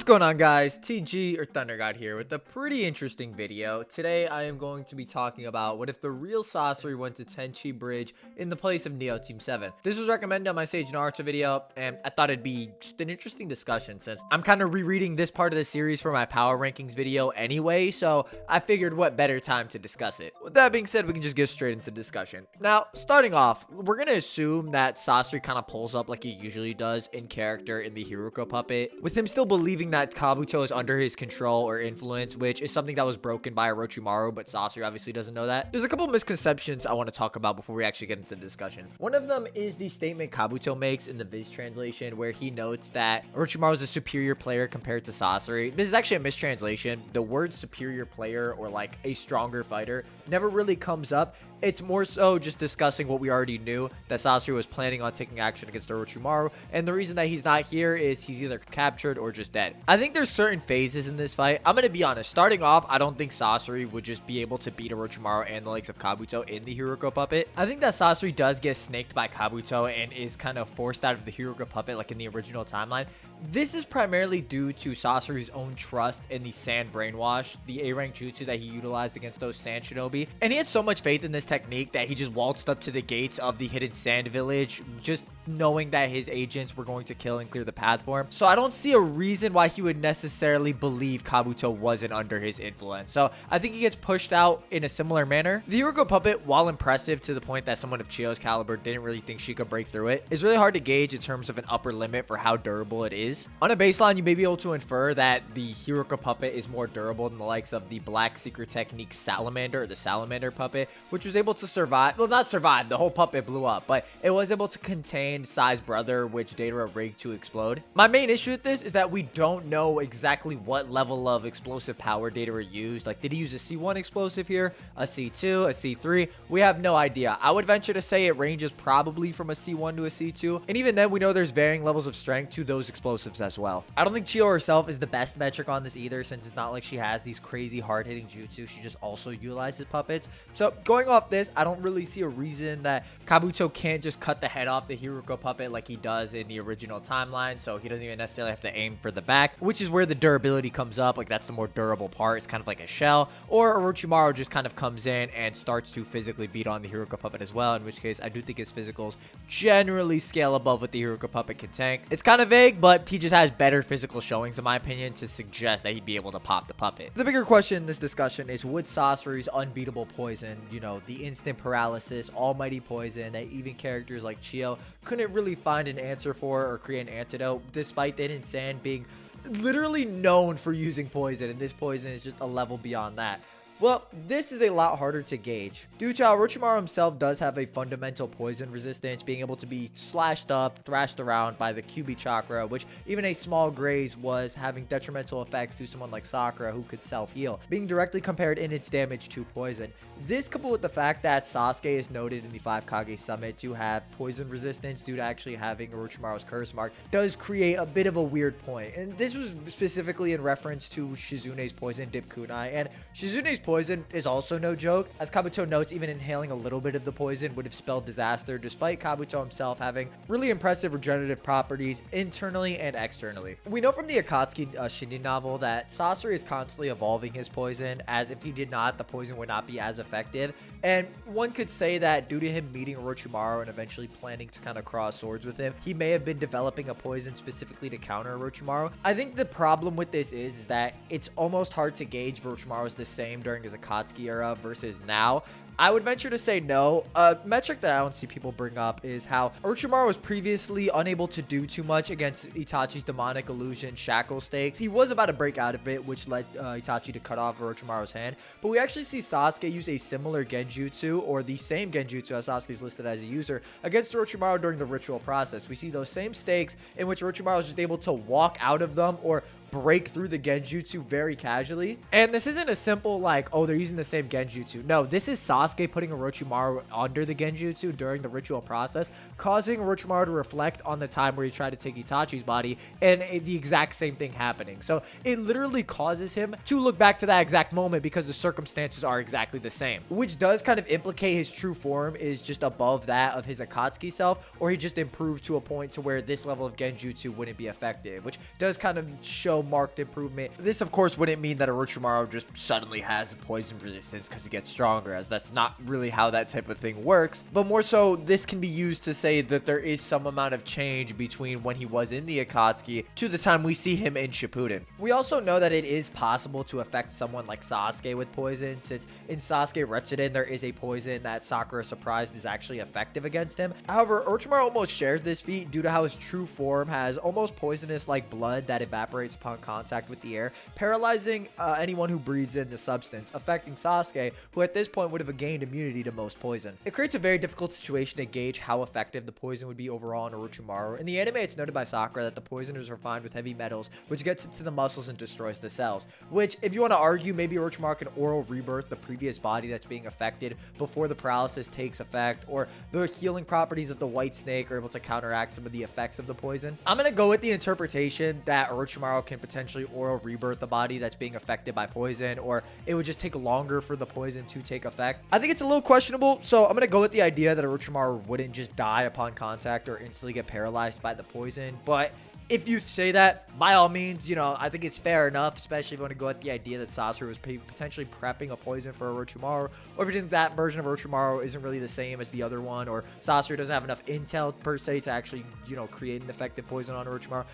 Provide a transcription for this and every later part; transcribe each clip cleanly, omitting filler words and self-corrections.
going on, guys? TG or ThunderGod here with a pretty interesting video. Today I am going to be talking about what if the real Sasori went to Tenchi Bridge in the place of Neo Team 7. This was recommended on my Sage Naruto video, and I thought it'd be just an interesting discussion since I'm kind of rereading this part of the series for my power rankings video anyway, so I figured what better time to discuss it. With that being said, we can just get straight into discussion. Now, starting off, we're going to assume that Sasori kind of pulls up like he usually does in character in the Hiruko puppet, with him still believing that Kabuto is under his control or influence, which is something that was broken by Orochimaru, but Sasori obviously doesn't know that. There's a couple misconceptions I want to talk about before we actually get into the discussion. One of them is the statement Kabuto makes in the Viz translation where he notes that Orochimaru is a superior player compared to Sasori. This is actually a mistranslation. The word superior player or like a stronger fighter never really comes up. It's more so just discussing what we already knew, that Sasori was planning on taking action against Orochimaru, and the reason that he's not here is he's either captured or just dead. I think there's certain phases in this fight. I'm going to be honest. Starting off, I don't think Sasori would just be able to beat Orochimaru and the likes of Kabuto in the Hiruko puppet. I think that Sasori does get snaked by Kabuto and is kind of forced out of the Hiruko puppet like in the original timeline. This is primarily due to Sasori's own trust in the Sand Brainwash, the A-rank jutsu that he utilized against those Sand Shinobi. And he had so much faith in this technique that he just waltzed up to the gates of the hidden Sand Village, just knowing that his agents were going to kill and clear the path for him. So I don't see a reason why he would necessarily believe Kabuto wasn't under his influence. So I think he gets pushed out in a similar manner. The Hiruko puppet, while impressive to the point that someone of Chiyo's caliber didn't really think she could break through it, is really hard to gauge in terms of an upper limit for how durable it is. On a baseline, you may be able to infer that the Hiruko puppet is more durable than the likes of the Black Secret Technique Salamander, or the Salamander puppet, which was able to survive. Well, not survive, the whole puppet blew up, but it was able to contain Sai's brother, which Datara rigged to explode. My main issue with this is that we don't know exactly what level of explosive power Datara used. Like, did he use a C1 explosive here, a C2, a C3? We have no idea. I would venture to say it ranges probably from a C1 to a C2, and even then we know there's varying levels of strength to those explosives as well. I don't think Chiyo herself is the best metric on this either, since it's not like she has these crazy hard-hitting jutsu. She just also utilizes puppets. So going off this, I don't really see a reason that Kabuto can't just cut the head off the Hiruko puppet like he does in the original timeline, so he doesn't even necessarily have to aim for the back, which is where the durability comes up. Like, that's the more durable part. It's kind of like a shell. Or Orochimaru just kind of comes in and starts to physically beat on the Hiruko puppet as well, in which case I do think his physicals generally scale above what the Hiruko puppet can tank. It's kind of vague, but he just has better physical showings, in my opinion, to suggest that he'd be able to pop the puppet. The bigger question in this discussion is, would Sasori's unbeatable poison, you know, the instant paralysis, almighty poison that even characters like Chiyo couldn't really find an answer for or create an antidote, despite the hidden Sand being literally known for using poison, and this poison is just a level beyond that? Well, this is a lot harder to gauge. Due to how Orochimaru himself does have a fundamental poison resistance, being able to be slashed up, thrashed around by the QB chakra, which even a small graze was having detrimental effects to someone like Sakura, who could self-heal, being directly compared in its damage to poison. This, coupled with the fact that Sasuke is noted in the 5 Kage Summit to have poison resistance due to actually having Orochimaru's curse mark, does create a bit of a weird point. And this was specifically in reference to Shizune's poison dip kunai, and Shizune's poison is also no joke. As Kabuto notes, even inhaling a little bit of the poison would have spelled disaster, despite Kabuto himself having really impressive regenerative properties internally and externally. We know from the Akatsuki Shinin novel that Sasori is constantly evolving his poison, as if he did not, the poison would not be as effective. And one could say that due to him meeting Orochimaru and eventually planning to kind of cross swords with him, he may have been developing a poison specifically to counter Orochimaru. I think the problem with this is that it's almost hard to gauge if Orochimaru is the same during his Akatsuki era versus now. I would venture to say no. A metric that I don't see people bring up is how Orochimaru was previously unable to do too much against Itachi's demonic illusion shackle stakes. He was about to break out of it, which led Itachi to cut off Orochimaru's hand. But we actually see Sasuke use a similar genjutsu, or the same genjutsu as Sasuke is listed as a user, against Orochimaru during the ritual process. We see those same stakes in which Orochimaru was just able to walk out of them or break through the genjutsu very casually. And this isn't a simple like, oh, they're using the same genjutsu. No, this is Sasuke putting Orochimaru under the genjutsu during the ritual process, causing Orochimaru to reflect on the time where he tried to take Itachi's body, and the exact same thing happening. So it literally causes him to look back to that exact moment because the circumstances are exactly the same, which does kind of implicate his true form is just above that of his Akatsuki self, or he just improved to a point to where this level of genjutsu wouldn't be effective, which does kind of show marked improvement. This, of course, wouldn't mean that Orochimaru just suddenly has a poison resistance because he gets stronger, as that's not really how that type of thing works. But more so, this can be used to say that there is some amount of change between when he was in the Akatsuki to the time we see him in Shippuden. We also know that it is possible to affect someone like Sasuke with poison, since in Sasuke Retsuden there is a poison that Sakura surprised is actually effective against him. However, Orochimaru almost shares this feat due to how his true form has almost poisonous like blood that evaporates upon contact with the air, paralyzing anyone who breathes in the substance, affecting Sasuke, who at this point would have gained immunity to most poison. It creates a very difficult situation to gauge how effective the poison would be overall on Orochimaru. In the anime, it's noted by Sakura that the poison is refined with heavy metals, which gets into the muscles and destroys the cells, which, if you want to argue, maybe Orochimaru can oral rebirth the previous body that's being affected before the paralysis takes effect, or the healing properties of the white snake are able to counteract some of the effects of the poison. I'm going to go with the interpretation that Orochimaru can potentially oral rebirth the body that's being affected by poison, or it would just take longer for the poison to take effect. I think it's a little questionable, so I'm going to go with the idea that Orochimaru wouldn't just die upon contact or instantly get paralyzed by the poison. But if you say that, by all means, you know, I think it's fair enough, especially if you want to go at the idea that Sasori was potentially prepping a poison for Orochimaru, or if you think that version of Orochimaru isn't really the same as the other one, or Sasori doesn't have enough intel per se to actually, you know, create an effective poison on Orochimaru.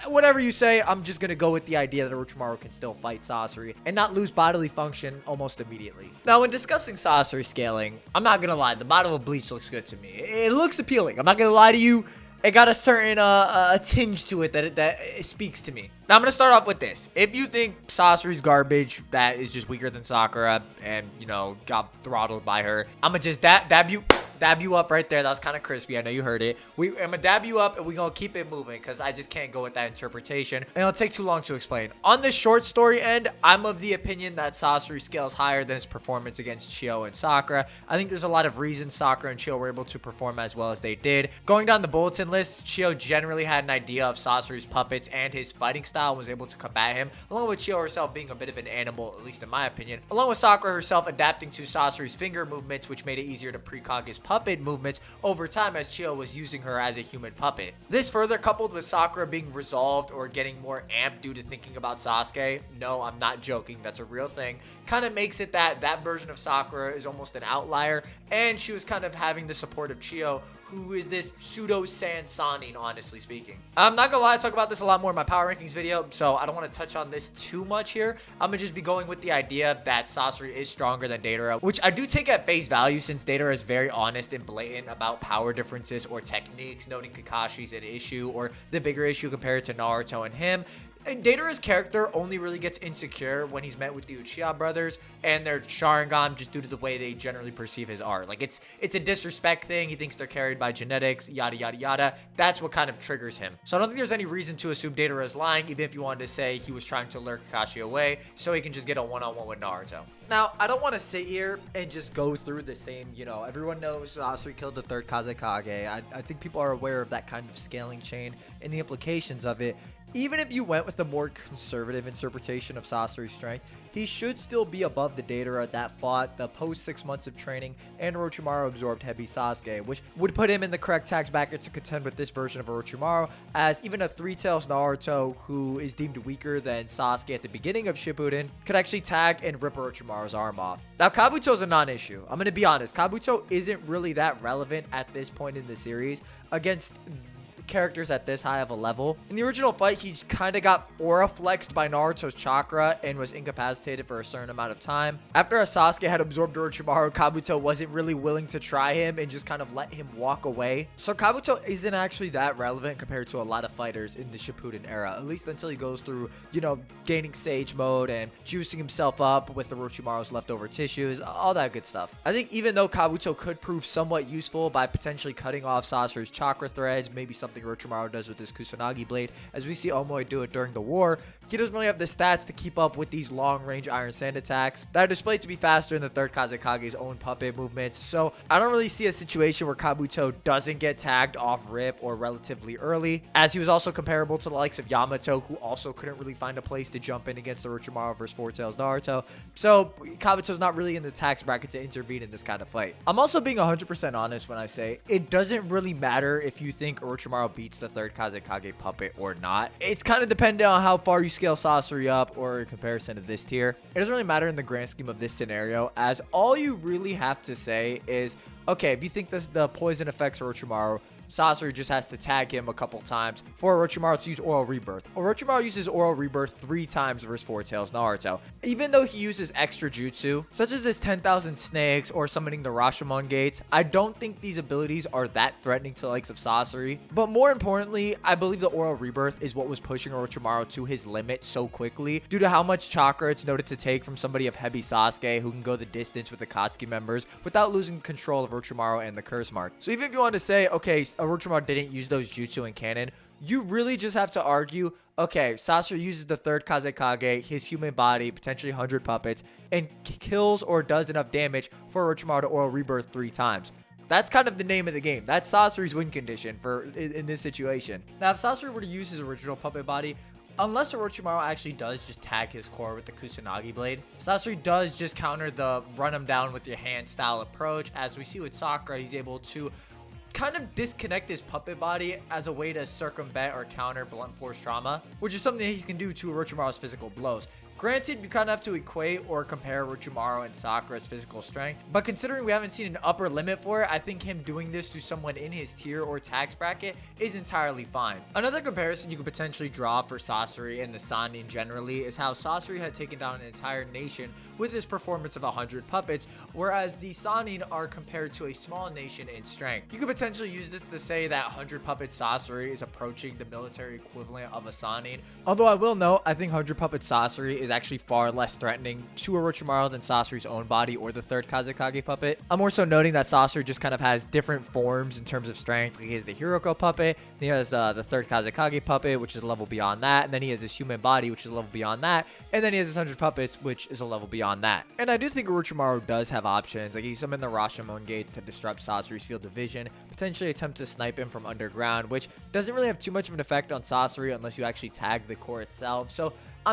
Whatever you say, I'm just going to go with the idea that Orochimaru can still fight Sasori and not lose bodily function almost immediately. Now, when discussing Sasori scaling, I'm not going to lie, the bottle of bleach looks good to me. It looks appealing. I'm not going to lie to you. It got a certain tinge to it that it speaks to me. Now, I'm going to start off with this. If you think Sasori's garbage, that is just weaker than Sakura and, you know, got throttled by her, I'm going to just dab you up right there. That was kind of crispy. I know you heard it. I'm going to dab you up and we're going to keep it moving because I just can't go with that interpretation. And it'll take too long to explain. On the short story end, I'm of the opinion that Sasori scales higher than his performance against Chio and Sakura. I think there's a lot of reasons Sakura and Chio were able to perform as well as they did. Going down the bulletin list, Chio generally had an idea of Sasori's puppets and his fighting style and was able to combat him, along with Chio herself being a bit of an animal, at least in my opinion, along with Sakura herself adapting to Sasori's finger movements, which made it easier to precog his puppet movements over time as Chio was using her as a human puppet. This further coupled with Sakura being resolved or getting more amped due to thinking about Sasuke, no, I'm not joking, that's a real thing, kind of makes it that version of Sakura is almost an outlier, and she was kind of having the support of Chio, who is this pseudo Saiyan Sanin, honestly speaking. I'm not gonna lie, I talk about this a lot more in my power rankings video, so I don't want to touch on this too much here. I'm gonna just be going with the idea that Sasori is stronger than Deidara, which I do take at face value since Deidara is very honest and blatant about power differences or techniques, noting Kakashi's an issue or the bigger issue compared to Naruto and him. And Deidara's character only really gets insecure when he's met with the Uchiha brothers and their Sharingan just due to the way they generally perceive his art. Like, it's a disrespect thing. He thinks they're carried by genetics, yada, yada, yada. That's what kind of triggers him. So I don't think there's any reason to assume Deidara is lying, even if you wanted to say he was trying to lure Kakashi away so he can just get a one-on-one with Naruto. Now, I don't want to sit here and just go through the same, you know, everyone knows Sasori killed the third Kazekage. I think people are aware of that kind of scaling chain and the implications of it. Even if you went with a more conservative interpretation of Sasori's strength, he should still be above the Deidara that fought the post 6 months of training and Orochimaru absorbed heavy Sasuke, which would put him in the correct tax bracket to contend with this version of Orochimaru, as even a Three Tails Naruto, who is deemed weaker than Sasuke at the beginning of Shippuden, could actually tag and rip Orochimaru's arm off. Now, Kabuto's a non-issue. I'm going to be honest, Kabuto isn't really that relevant at this point in the series against characters at this high of a level. In the original fight, he kind of got aura flexed by Naruto's chakra and was incapacitated for a certain amount of time. After Sasuke had absorbed Orochimaru, Kabuto wasn't really willing to try him and just kind of let him walk away. So Kabuto isn't actually that relevant compared to a lot of fighters in the Shippuden era, at least until he goes through, you know, gaining Sage Mode and juicing himself up with Orochimaru's leftover tissues, all that good stuff. I think even though Kabuto could prove somewhat useful by potentially cutting off Sasori's chakra threads, maybe something Orochimaru does with his Kusanagi blade, as we see Omoi do it during the war, he doesn't really have the stats to keep up with these long-range Iron Sand attacks that are displayed to be faster in the third Kazekage's own puppet movements. So I don't really see a situation where Kabuto doesn't get tagged off rip or relatively early, as he was also comparable to the likes of Yamato, who also couldn't really find a place to jump in against Orochimaru versus Four Tails Naruto. So Kabuto's not really in the tax bracket to intervene in this kind of fight. I'm also being 100% honest when I say it doesn't really matter if you think Orochimaru Orochimaru beats the third Kazekage puppet or not. It's kind of dependent on how far you scale Sasori up or in comparison to this tier. It doesn't really matter in the grand scheme of this scenario, as all you really have to say is, okay, if you think the poison affects Orochimaru, Sasori just has to tag him a couple times for Orochimaru to use Oral Rebirth. Orochimaru uses Oral Rebirth 3 times versus Four Tails Naruto. Even though he uses extra jutsu, such as his 10,000 snakes or summoning the Rashomon gates, I don't think these abilities are that threatening to the likes of Sasori. But more importantly, I believe the Oral Rebirth is what was pushing Orochimaru to his limit so quickly due to how much chakra it's noted to take from somebody of heavy Sasuke who can go the distance with the Akatsuki members without losing control of Orochimaru and the curse mark. So even if you want to say, okay, Orochimaru didn't use those jutsu in canon, you really just have to argue, okay, Sasori uses the third Kazekage, his human body, potentially 100 puppets, and kills or does enough damage for Orochimaru to Oral Rebirth 3 times. That's kind of the name of the game. That's Sasori's win condition in this situation. Now, if Sasori were to use his original puppet body, unless Orochimaru actually does just tag his core with the Kusanagi blade, Sasori does just counter the run him down with your hand style approach. As we see with Sakura, he's able to kind of disconnect his puppet body as a way to circumvent or counter blunt force trauma, which is something that he can do to Orochimaru's physical blows. Granted, you kind of have to equate or compare Orochimaru and Sakura's physical strength, but considering we haven't seen an upper limit for it, I think him doing this to someone in his tier or tax bracket is entirely fine. Another comparison you could potentially draw for Sasori and the Sannin generally is how Sasori had taken down an entire nation with his performance of 100 puppets, whereas the Sannin are compared to a small nation in strength. You could potentially use this to say that 100 puppet Sasori is approaching the military equivalent of a Sannin, although I will note, I think 100 puppet Sasori is actually far less threatening to Orochimaru than Sasori's own body or the third Kazekage puppet. I'm also noting that Sasori just kind of has different forms in terms of strength. He has the Hiroko puppet, then he has the third Kazekage puppet, which is a level beyond that, and then he has his human body, which is a level beyond that, and then he has his 100 puppets, which is a level beyond that. And I do think Orochimaru does have options, like he summoned the Rashomon gates to disrupt Sasori's field of vision, potentially attempt to snipe him from underground, which doesn't really have too much of an effect on Sasori unless you actually tag the core itself. So I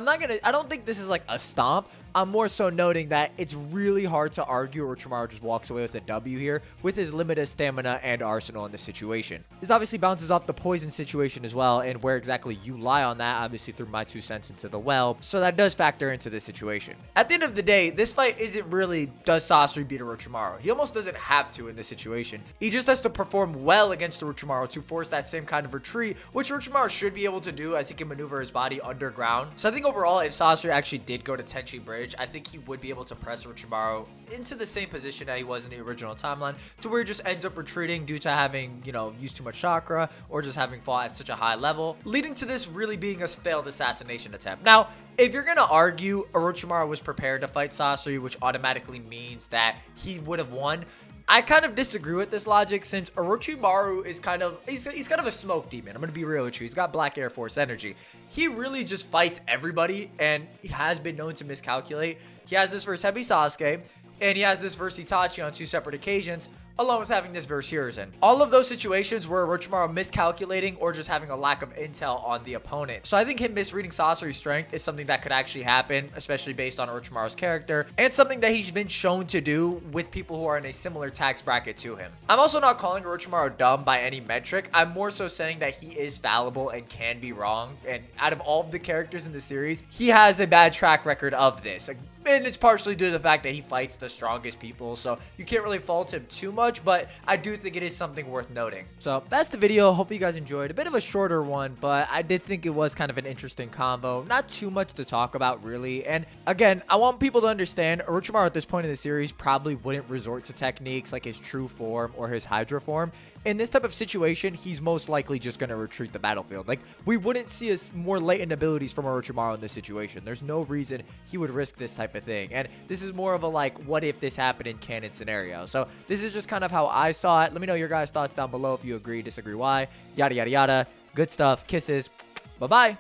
don't think this is like a stomp. I'm more so noting that it's really hard to argue Orochimaru just walks away with a W here with his limited stamina and arsenal in this situation. This obviously bounces off the poison situation as well, and where exactly you lie on that, obviously threw my 2 cents into the well, so that does factor into this situation. At the end of the day, this fight isn't really does Sasori beat Orochimaru. He almost doesn't have to in this situation. He just has to perform well against Orochimaru to force that same kind of retreat, which Orochimaru should be able to do as he can maneuver his body underground. So I think overall, if Sasori actually did go to Tenchi Bridge, I think he would be able to press Orochimaru into the same position that he was in the original timeline, to where he just ends up retreating due to having, used too much chakra or just having fought at such a high level, leading to this really being a failed assassination attempt. Now, if you're going to argue Orochimaru was prepared to fight Sasori, which automatically means that he would have won, I kind of disagree with this logic, since Orochimaru is he's kind of a smoke demon. I'm going to be real with you. He's got Black Air Force energy. He really just fights everybody, and he has been known to miscalculate. He has this versus Heavy Sasuke, and he has this versus Itachi on 2 separate occasions, along with having this versus Hiruzen. All of those situations were Orochimaru miscalculating or just having a lack of intel on the opponent. So I think him misreading Sasori's strength is something that could actually happen, especially based on Orochimaru's character, and something that he's been shown to do with people who are in a similar tax bracket to him. I'm also not calling Orochimaru dumb by any metric. I'm more so saying that he is fallible and can be wrong, and out of all of the characters in the series, he has a bad track record of this. And it's partially due to the fact that he fights the strongest people, so you can't really fault him too much, but I do think it is something worth noting. So that's the video. Hope you guys enjoyed. A bit of a shorter one, but I did think it was kind of an interesting combo. Not too much to talk about, really. And again, I want people to understand Orochimaru at this point in the series probably wouldn't resort to techniques like his true form or his Hydra form. In this type of situation, he's most likely just going to retreat the battlefield. Like, we wouldn't see more latent abilities from Orochimaru in this situation. There's no reason he would risk this type of thing. And this is more of a, like, what if this happened in canon scenario. So this is just kind of how I saw it. Let me know your guys' thoughts down below if you agree, disagree, why. Yada, yada, yada. Good stuff. Kisses. Bye-bye.